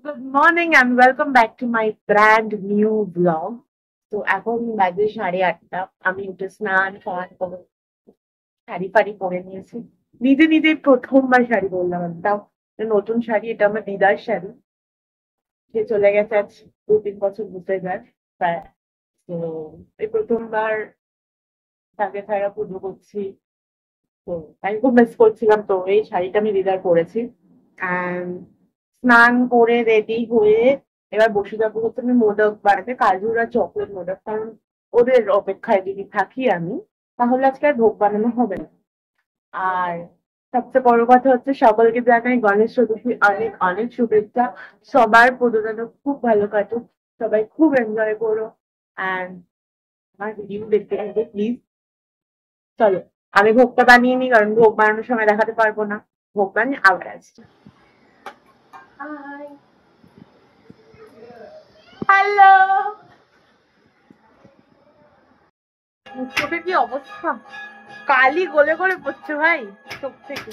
Good morning and welcome back to my brand new vlog. তো এখন বাজে 8:30। আমি উঠে স্নান ফান করে শাড়ি ফাড়ি পরে নিয়েছি। নিজে নিজেই প্রথমবার শাড়ি পরলাম। তাও নতুন শাড়ি, এটা আমার দিদার শাড়ি। সে চলে গেছে আজ 2-3 বছর হতে যায় প্রায়। তো এই প্রথমবার তাকে ছাড়া পুজো করছি। তো আমি খুব মিস করছিলাম, তো এই শাড়িটা আমি দিদার পরেছি। অ্যান্ড স্নান করে রেডি হয়ে এবার বসে যাবো হচ্ছে আমি মোদক বানাতে, কাজুর আর চকলেট মোদক। কারণ ওদের অপেক্ষায় যদি থাকি আমি, তাহলে আজকে আর ভোগ বানানো হবে না। আর সবচেয়ে বড় কথা হচ্ছে সকলকে জানাই গণেশ চতুর্থী অনেক অনেক শুভেচ্ছা। সবার পুজো যেন খুব ভালো কাটুক, সবাই খুব এনজয় করো। অ্যান্ড আমার ভিডিও দেখতে থাকবে প্লিজ। চলো আমি ভোগটা বানিয়ে নিই, কারণ ভোগ বানানোর সময় দেখাতে পারবো না। ভোগ বানিয়ে আবার আসছি। Hi, hello. চোখের কি অবস্থা, কালি গলে গলে পড়ছে ভাই চোখ থেকে।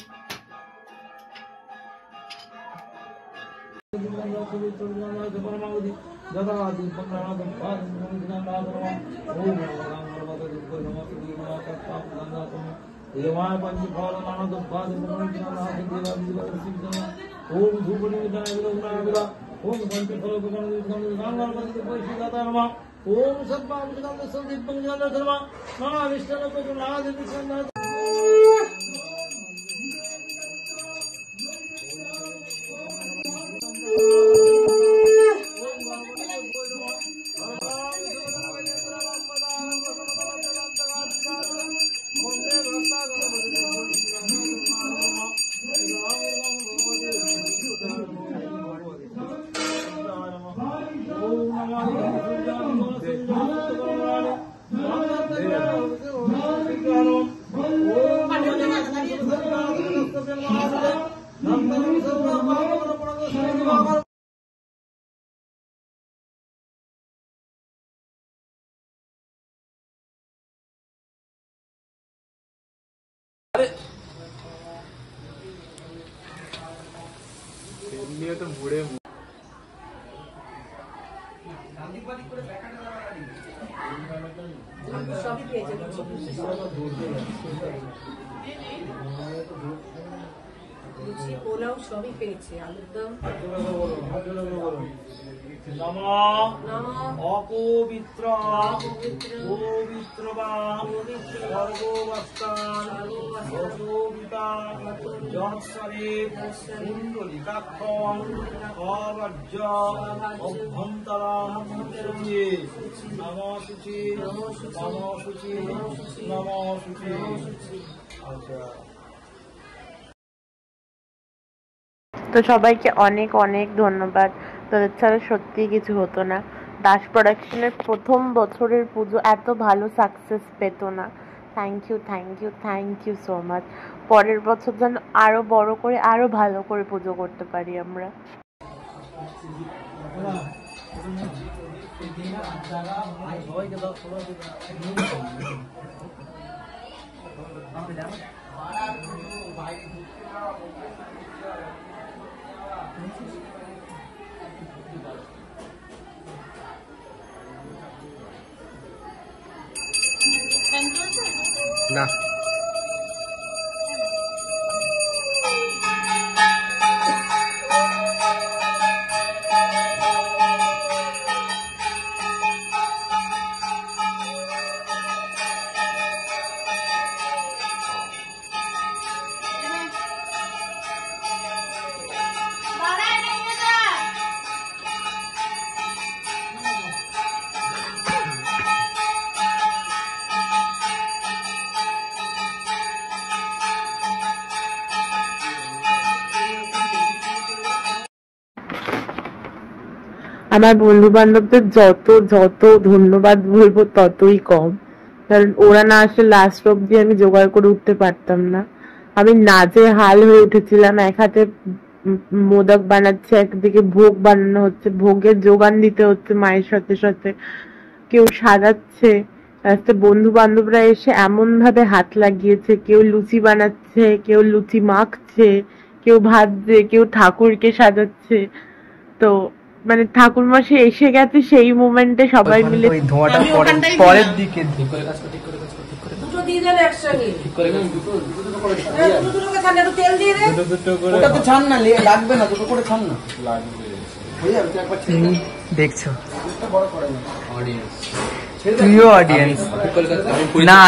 ओम सत्पावृतम संदीपं ज्ञानधर्मा नाना विष्णु नाना तो बुढ़े লুচি পোলাও সবই পেয়েছে, আলুর দম। অপবিত্র পবিত্র বা সর্বস্থানিতা যৎসরে কুণ্ডলিকাক্ষং অবর্জ অভ্যন্তরং শুচি নম শুচি নম শুচি নম শুচি। আচ্ছা, তো সবাইকে অনেক অনেক ধন্যবাদ। তাদের ছাড়া সত্যি কিছু হতো না। দাস প্রোডাকশনের প্রথম বছরের পুজো এত ভালো সাকসেস পেত না। Thank you thank you thank you so much. পরের বছর যেন আরো বড় করে আরো ভালো করে পুজো করতে পারি আমরা। না আমার বন্ধু বান্ধবদের যত যত ধন্যবাদ বলবো ততই কম। কারণ ওরা না আসলে লাস্ট অব্দি আমি জোগাড় করে উঠতে পারতাম না। আমি নাচে হাল হয়ে উঠেছিলাম। এক হাতে মোদক বানাচ্ছে, একদিকে ভোগ বানানো হচ্ছে, ভোগের যোগান দিতে হচ্ছে মায়ের সাথে সাথে। কেউ সাজাচ্ছে, লাস্টে বন্ধু বান্ধবরা এসে এমন ভাবে হাত লাগিয়েছে, কেউ লুচি বানাচ্ছে, কেউ লুচি মাখছে, কেউ ভাজছে, কেউ ঠাকুরকে সাজাচ্ছে। তো মানে ঠাকুরমশাই এসে গেছে সেই মোমেন্টে সবাই মিলে ওই ধোঁয়াটা পরের দিকে দুটো দিয়ে দেন একসঙ্গে দুটোকে ছাড় একটু তেল দিয়ে দে ওটা তো ছাড় না লাগবে না, দুটো করে ছাড় না দেখছো তুইও অডিয়েন্স না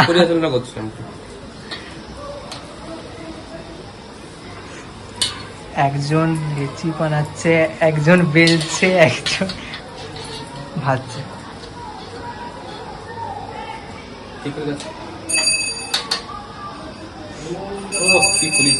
একজন লিচি বানাচ্ছে, একজন বেলছে, একজন ভাজছে। ঠিক আছে ও কি পুলিশ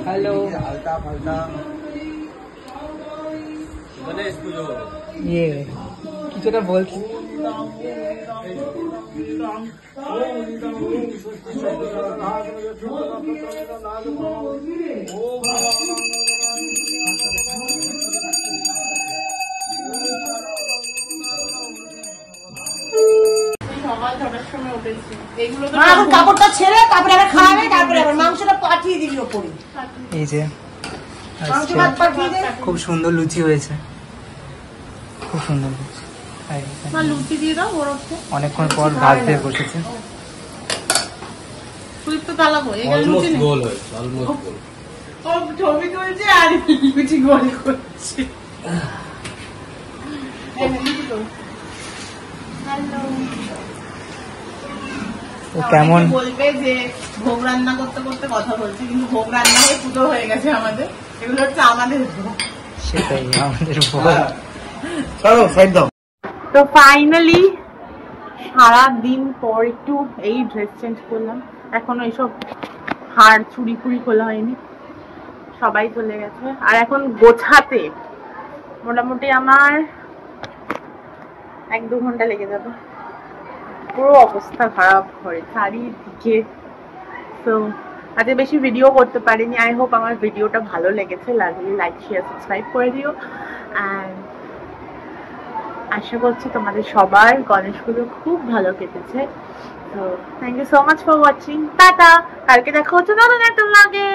হ্যালো গণেশ পুজো ইয়ে কিছুটা বলছি কাপড়টা ছেড়ে তারপরে আবার খাওয়াবে, তারপরে আবার মাংসটা পাঠিয়ে দিবি ওপরে। এই যে মাংস ভাত পাঠিয়ে দে। খুব সুন্দর লুচি হয়েছে, খুব সুন্দর লুচি। লুচি দিয়ে দাও ওর উপরে। অনেকক্ষণ পর ভাজতে বসেছে। তুই তো তালাবো অলমোস্ট গোল হয়েছে, অলমোস্ট গোল। ও ছবি তুলছে আর লুচি গোল করছে। ও কেমন বলবে যে ভোগ রান্না করতে করতে কথা বলছি, কিন্তু ভোগ রান্না হয়ে পুজো হয়ে গেছে আমাদের। এগুলো হচ্ছে আমাদের ভোগ। সেটাই আমাদের তো ফাইনালি সারাদিন পর একটু এই ড্রেস চেঞ্জ করলাম। এখনো এইসব হাড় চুরি ফুড়ি খোলা হয়নি, সবাই চলে গেছে। আর এখন গোছাতে মোটামুটি আমার 1-2 ঘন্টা লেগে যাবে। পুরো অবস্থা খারাপ হয় চারিদিকে। তো আজকে বেশি ভিডিও করতে পারিনি। আই হোপ আমার ভিডিওটা ভালো লেগেছে, লাগলে লাইক শেয়ার সাবস্ক্রাইব করে দিও। অ্যান্ড আশা করছি তোমাদের সবার গণেশ পুজো খুব ভালো কেটেছে। তো thank you so much for watching. Tata, কালকে দেখা হচ্ছে নতুন একটা ব্লগে।